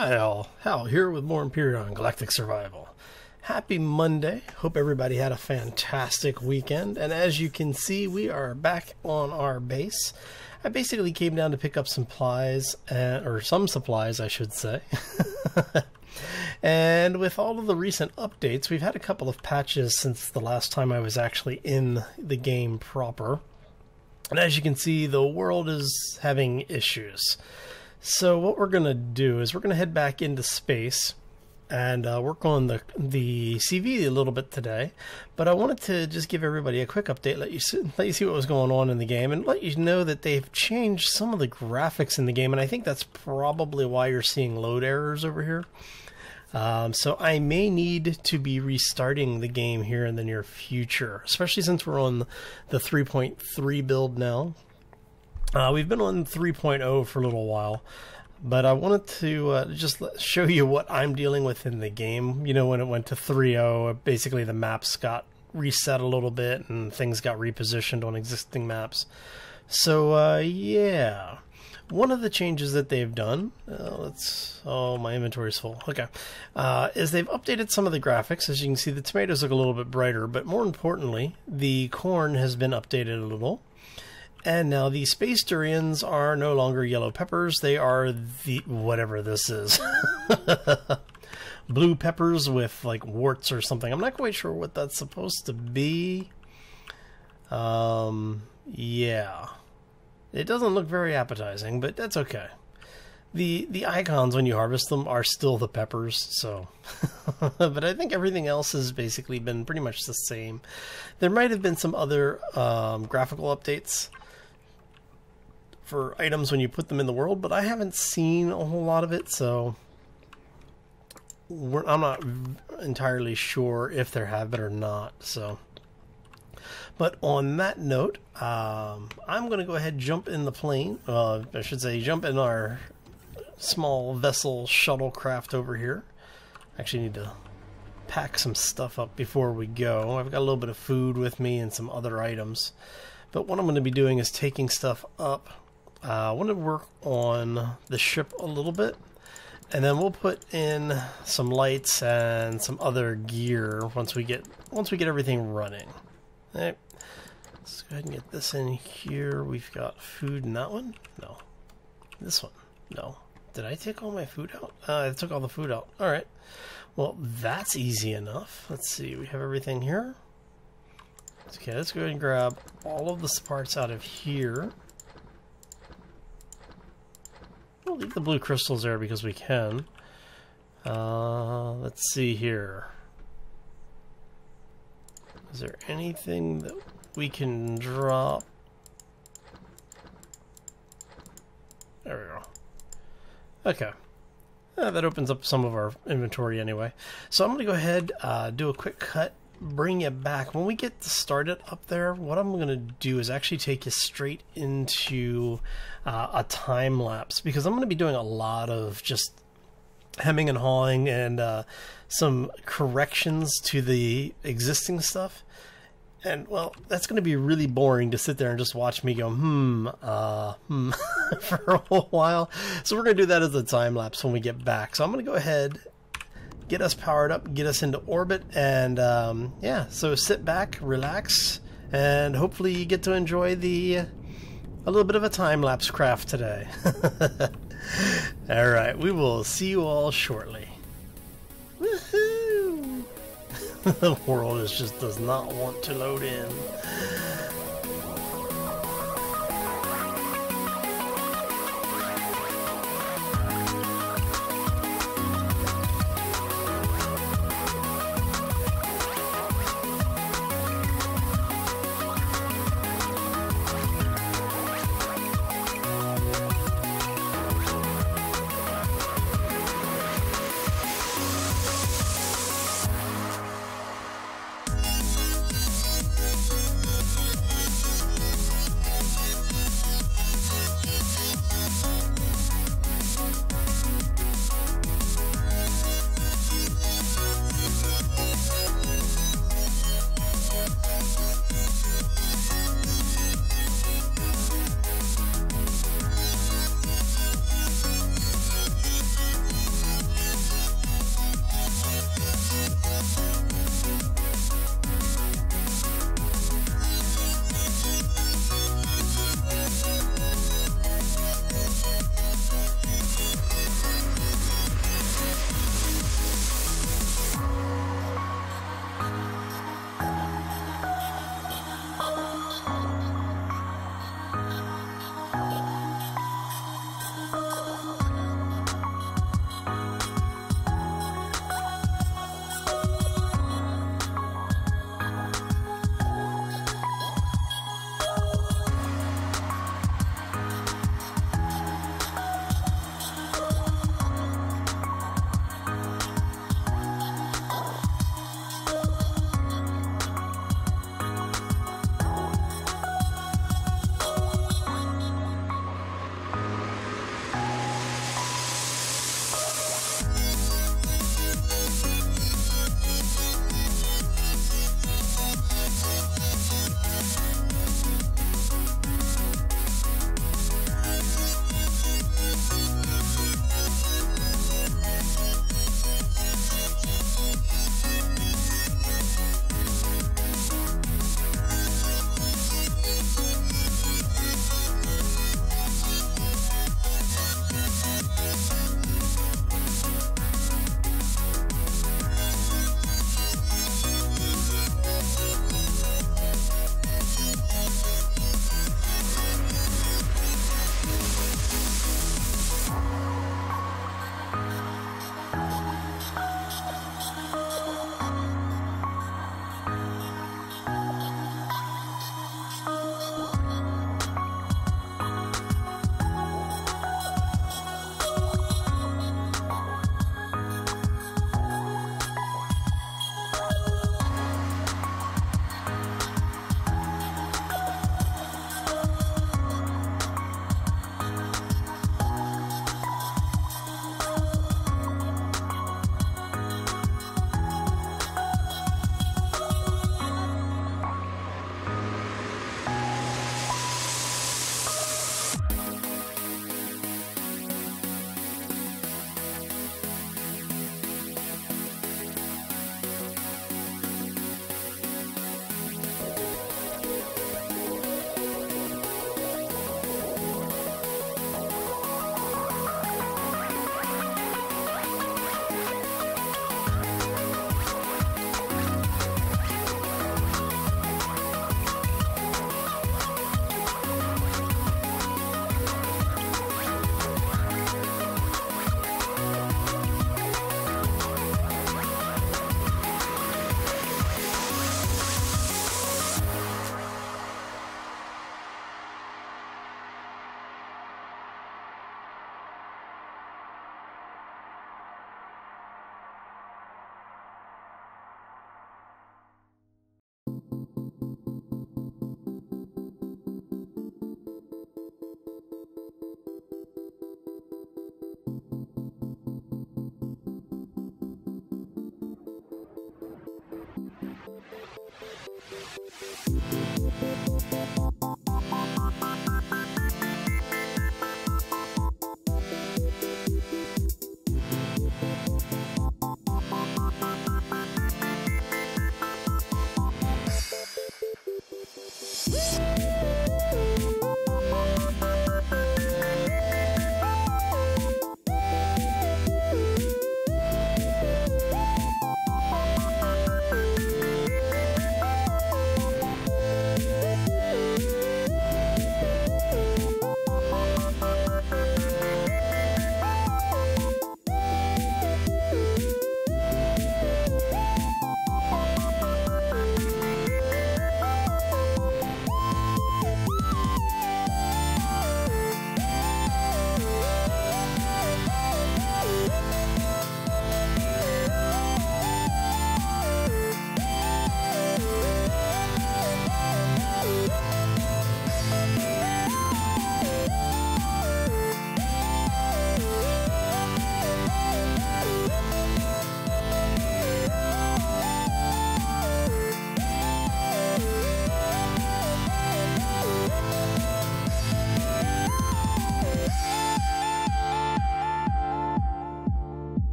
Hi all, Hal here with more Empyrion Galactic Survival. Happy Monday, hope everybody had a fantastic weekend, and as you can see we are back on our base. I basically came down to pick up some supplies, or some supplies I should say. And with all of the recent updates, we've had a couple of patches since the last time I was actually in the game proper. And as you can see, the world is having issues. So what we're going to do is we're going to head back into space and work on the CV a little bit today. But I wanted to just give everybody a quick update, let you see what was going on in the game, and let you know that they've changed some of the graphics in the game, and I think that's probably why you're seeing load errors over here. So I may need to be restarting the game here in the near future, especially since we're on the 3.3 build now. We've been on 3.0 for a little while, but I wanted to just show you what I'm dealing with in the game. You know, when it went to 3.0, basically the maps got reset a little bit and things got repositioned on existing maps. So yeah, one of the changes that they've done, oh, my inventory is full. Okay, is they've updated some of the graphics. As you can see, the tomatoes look a little bit brighter, but more importantly, the corn has been updated a little. And now the space durians are no longer yellow peppers. They are the whatever this is. Blue peppers with like warts or something. I'm not quite sure what that's supposed to be. Yeah. It doesn't look very appetizing, but that's okay. The icons when you harvest them are still the peppers, so but I think everything else has basically been pretty much the same. There might have been some other graphical updates for items when you put them in the world, but I haven't seen a whole lot of it, so I'm not entirely sure if there have been or not. So, but on that note, I'm going to go ahead and jump in the plane. I should say jump in our small vessel shuttlecraft over here. Actually need to pack some stuff up before we go. I've got a little bit of food with me and some other items, but what I'm going to be doing is taking stuff up. I want to work on the ship a little bit, and then we'll put in some lights and some other gear once we get everything running. All right, let's go ahead and get this in here. We've got food in that one. No, this one. No, did I take all my food out? I took all the food out. All right. Well, that's easy enough. Let's see. We have everything here. Okay, let's go ahead and grab all of the parts out of here. We'll leave the blue crystals there because we can. Let's see here. Is there anything that we can drop? There we go. Okay. That opens up some of our inventory anyway. So I'm going to go ahead, do a quick cut, bring you back. When we get started up there, what I'm going to do is actually take you straight into a time lapse, because I'm going to be doing a lot of just hemming and hawing and some corrections to the existing stuff. And well, that's going to be really boring to sit there and just watch me go for a whole while. So we're going to do that as a time lapse when we get back. So I'm going to go ahead, get us powered up, get us into orbit, and yeah, so sit back, relax, and hopefully you get to enjoy a little bit of a time-lapse craft today. Alright, we will see you all shortly. Woohoo! The world just does not want to load in.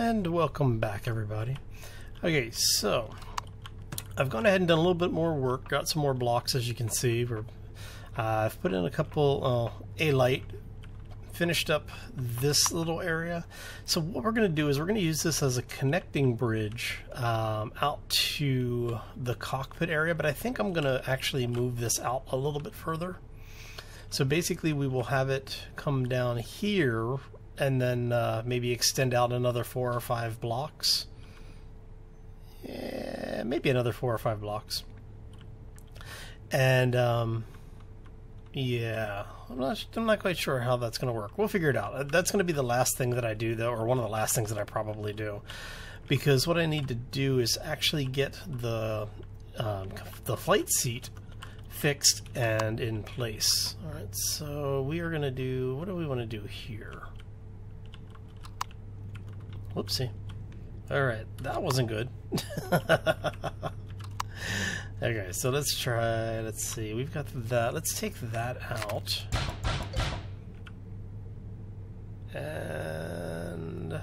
And welcome back, everybody. Okay, so I've gone ahead and done a little bit more work, got some more blocks, as you can see. I've put in a couple A-light, finished up this little area. So what we're going to do is we're going to use this as a connecting bridge out to the cockpit area, but I think I'm going to actually move this out a little bit further. So basically we will have it come down here and then maybe extend out another 4 or 5 blocks. Yeah, maybe another 4 or 5 blocks. And yeah, I'm not quite sure how that's going to work. We'll figure it out. That's going to be the last thing that I do, though, or one of the last things that I probably do, because what I need to do is actually get the flight seat fixed and in place. All right, so we are going to do, what do we want to do here? Whoopsie. Alright, that wasn't good. Okay, so let's try, let's see, we've got that. Let's take that out. And I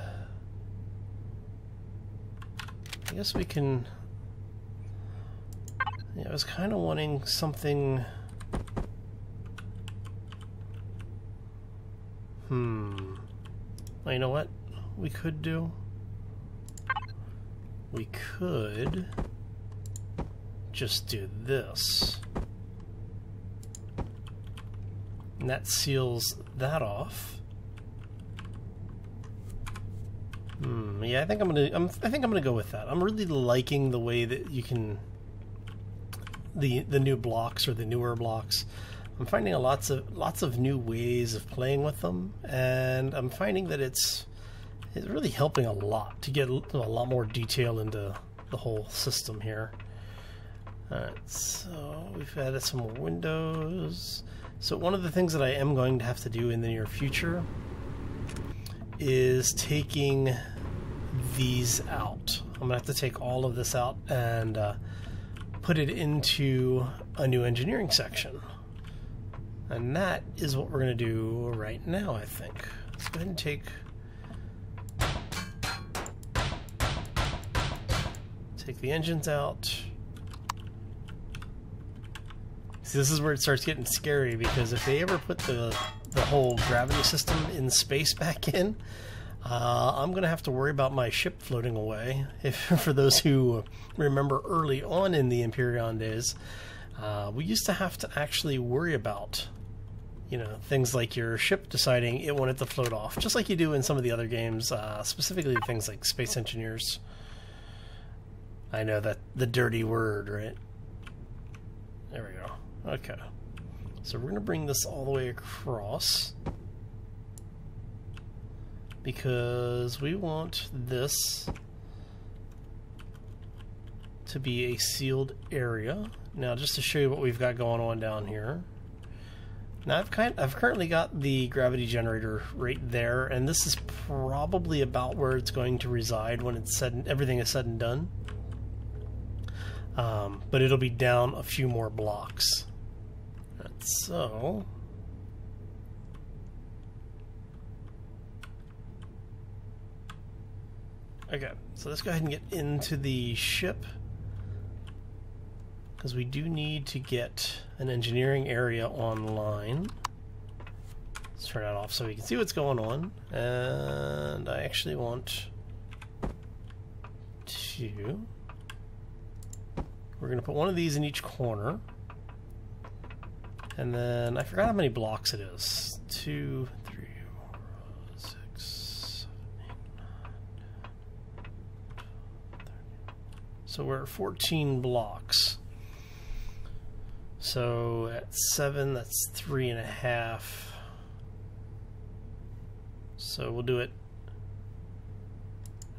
guess we can, yeah, I was kind of wanting something, well, you know what we could do? We could just do this. And that seals that off. Yeah, I think I'm gonna go with that. I'm really liking the way that you can the new blocks, or the newer blocks. I'm finding lots of new ways of playing with them, and I'm finding that it's really helping a lot to get a lot more detail into the whole system here. Alright, so we've added some more windows. So one of the things that I am going to have to do in the near future is taking these out. I'm going to have to take all of this out and put it into a new engineering section. And that is what we're going to do right now, I think. Let's go ahead and take the engines out. See, this is where it starts getting scary, because if they ever put the whole gravity system in space back in, I'm gonna have to worry about my ship floating away. For those who remember early on in the Empyrion days, we used to have to actually worry about, you know, things like your ship deciding it wanted to float off, just like you do in some of the other games, specifically things like Space Engineers. I know that the dirty word, right? There we go. Okay. So we're going to bring this all the way across, because we want this to be a sealed area. Now, just to show you what we've got going on down here. Now, I've currently got the gravity generator right there, and this is probably about where it's going to reside when it's everything is said and done. But it'll be down a few more blocks. So okay, so let's go ahead and get into the ship, because we do need to get an engineering area online. Let's turn that off so we can see what's going on. And I actually want to, we're going to put one of these in each corner. And then, I forgot how many blocks it is. 2, 3, 4, 6, 7, 8, 9, 10, 13. So we're at 14 blocks. So at 7, that's 3.5. So we'll do it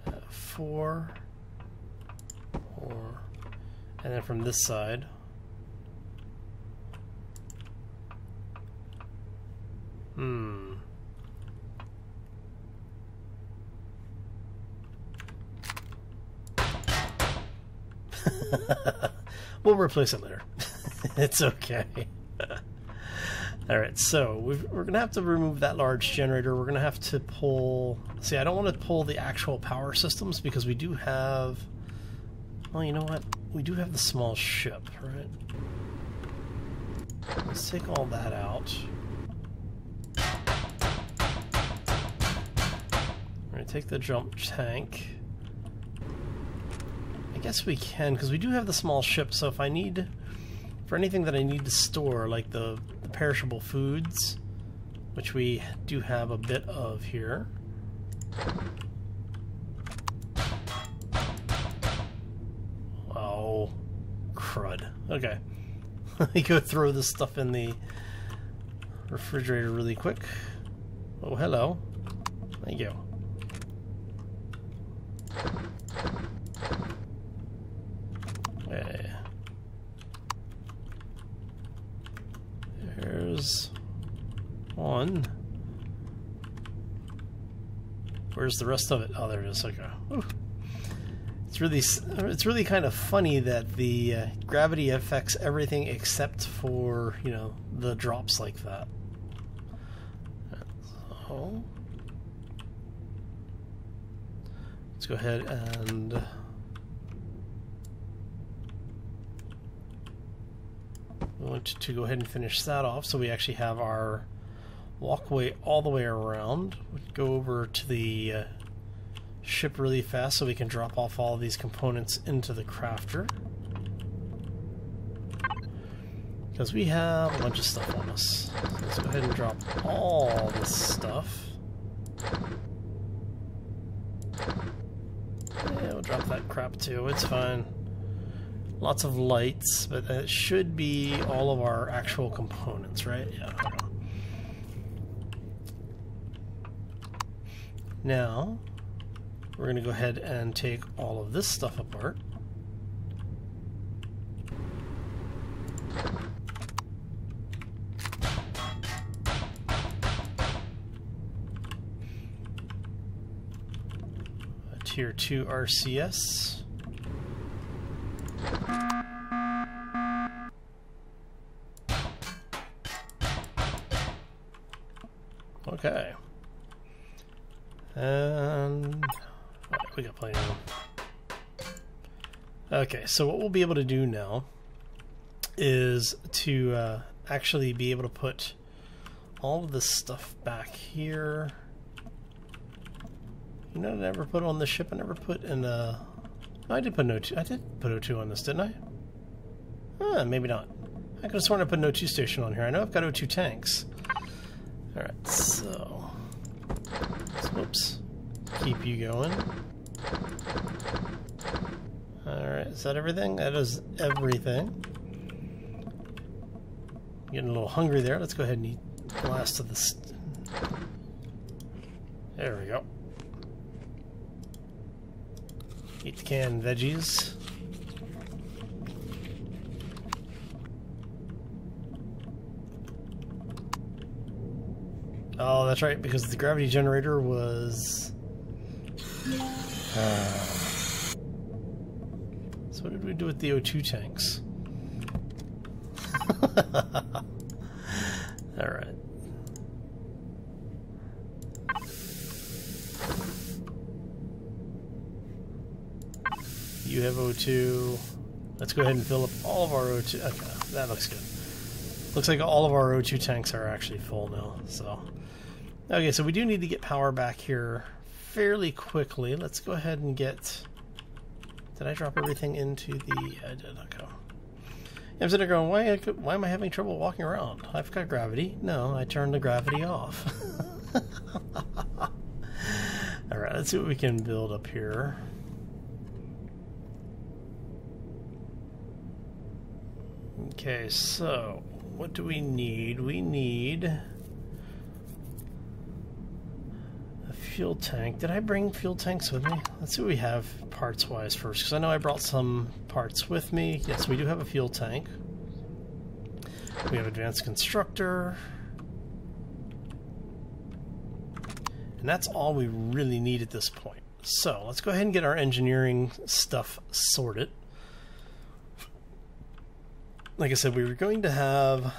at 4, and then from this side, we'll replace it later. It's okay. Alright, so we're going to have to remove that large generator. We're going to have to pull... See, I don't want to pull the actual power systems because we do have... Well, you know what? We do have the small ship, right? Let's take all that out. We're going to take the jump tank. I guess we can, because we do have the small ship, so if I need... For anything that I need to store, like the perishable foods, which we do have a bit of here. Oh, crud. Okay. Let me go throw this stuff in the refrigerator really quick. Oh, hello. There you go. Okay. There's one. Where's the rest of it? Oh, there it is. Okay. Whew. It's really kind of funny that the gravity affects everything except for, you know, the drops like that. So let's go ahead and we want to go ahead and finish that off, so we actually have our walkway all the way around. We'll go over to the ship really fast so we can drop off all of these components into the crafter. Because we have a bunch of stuff on us. So let's go ahead and drop all this stuff. Yeah, we'll drop that crap too, it's fine. Lots of lights, but that should be all of our actual components, right? Yeah. Now, we're going to go ahead and take all of this stuff apart. A Tier 2 RCS. Okay. And we got plenty of them. Okay, so what we'll be able to do now is to actually be able to put all of this stuff back here. You know, I never put on the ship. I never put in no, I did put O2. I did put O2 on this, didn't I? Maybe not. I could have sworn I put an O2 station on here. I know I've got O2 tanks. Alright, so whoops. Keep you going. Alright, is that everything? That is everything. Getting a little hungry there. Let's go ahead and eat the last of this. There we go. Eat the canned veggies. Oh, that's right, because the gravity generator was... So what did we do with the O2 tanks? Alright. You have O2. Let's go ahead and fill up all of our O2. Okay, that looks good. Looks like all of our O2 tanks are actually full now, so... Okay, so we do need to get power back here fairly quickly. Let's go ahead and get... Did I drop everything into the... I did, okay. I'm sitting there going, why am I having trouble walking around? I've got gravity. No, I turned the gravity off. Alright, let's see what we can build up here. Okay, so what do we need? We need a fuel tank. Did I bring fuel tanks with me? Let's see what we have parts-wise first, because I know I brought some parts with me. Yes, we do have a fuel tank. We have advanced constructor. And that's all we really need at this point. So let's go ahead and get our engineering stuff sorted. Like I said, we were going to have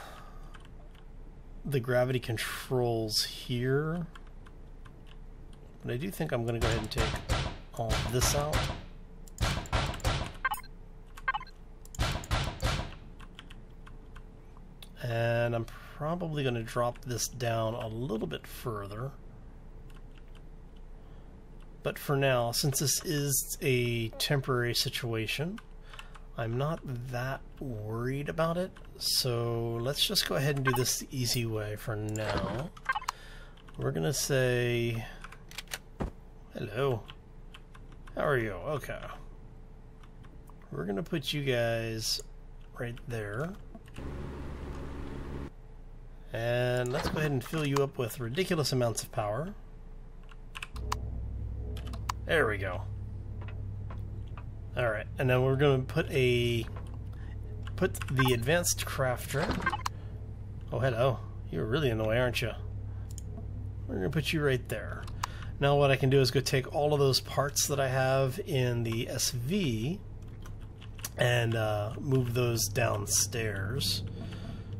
the gravity controls here. But I do think I'm going to go ahead and take all of this out. And I'm probably going to drop this down a little bit further. But for now, since this is a temporary situation, I'm not that worried about it. So let's just go ahead and do this the easy way for now. We're going to say, hello, how are you? Okay. We're going to put you guys right there. And let's go ahead and fill you up with ridiculous amounts of power. There we go. Alright, and then we're going to put the advanced crafter. Oh, hello. You're really in the way, aren't you? We're going to put you right there. Now what I can do is go take all of those parts that I have in the SV and move those downstairs.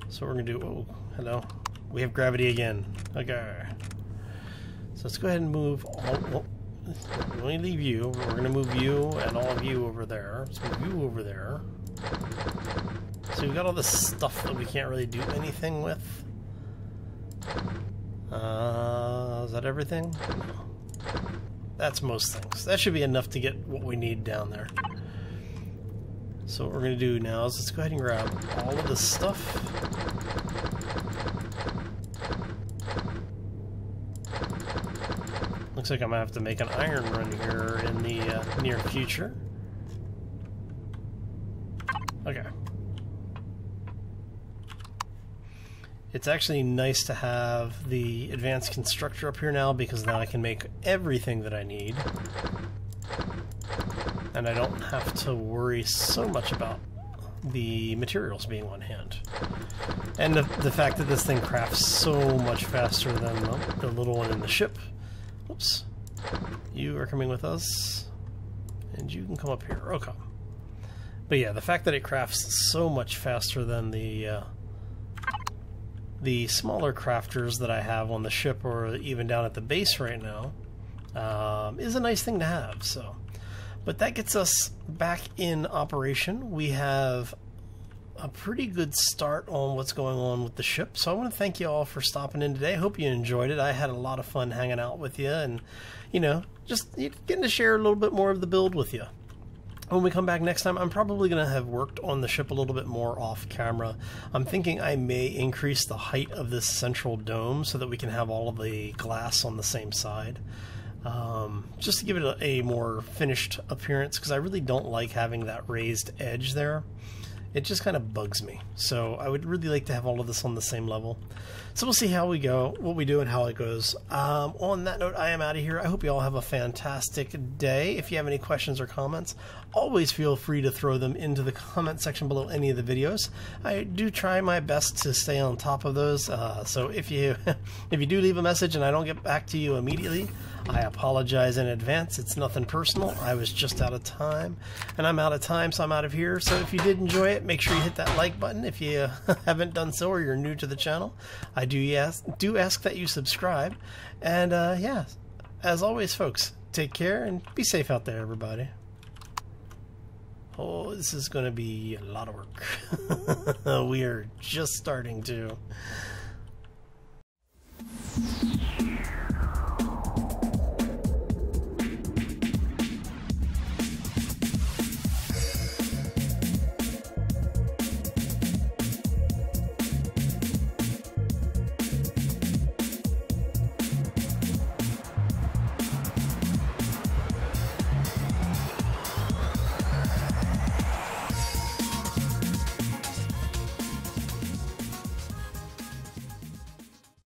So we're going to do... Oh, hello. We have gravity again. Okay. So let's go ahead and move all... Oh, let me leave you. We're going to move you and all of you over there. Let's move you over there. So we've got all this stuff that we can't really do anything with. Is that everything? No. That's most things. That should be enough to get what we need down there. So what we're going to do now is let's go ahead and grab all of this stuff. Looks like I'm going to have to make an iron run here in the near future. Okay. It's actually nice to have the advanced constructor up here now because now I can make everything that I need. And I don't have to worry so much about the materials being on hand. And the fact that this thing crafts so much faster than the little one in the ship. Oops. You are coming with us. And you can come up here. Okay. But yeah, the fact that it crafts so much faster than the smaller crafters that I have on the ship or even down at the base right now is a nice thing to have. So, but that gets us back in operation. We have a pretty good start on what's going on with the ship. So I want to thank you all for stopping in today. I hope you enjoyed it. I had a lot of fun hanging out with you and, you know, just getting to share a little bit more of the build with you. When we come back next time, I'm probably going to have worked on the ship a little bit more off camera. I'm thinking I may increase the height of this central dome so that we can have all of the glass on the same side. Just to give it a more finished appearance, because I really don't like having that raised edge there. It just kind of bugs me. So I would really like to have all of this on the same level. So we'll see how we go, what we do, and how it goes. On that note, I am out of here. I hope you all have a fantastic day. If you have any questions or comments, always feel free to throw them into the comment section below any of the videos. I do try my best to stay on top of those. So if you do leave a message and I don't get back to you immediately, I apologize in advance. It's nothing personal. I was just out of time, and I'm out of time, so I'm out of here. So if you did enjoy it, make sure you hit that like button if you haven't done so or you're new to the channel. I do ask that you subscribe. And yeah, as always, folks, take care and be safe out there, everybody. Oh, this is going to be a lot of work. We are just starting to.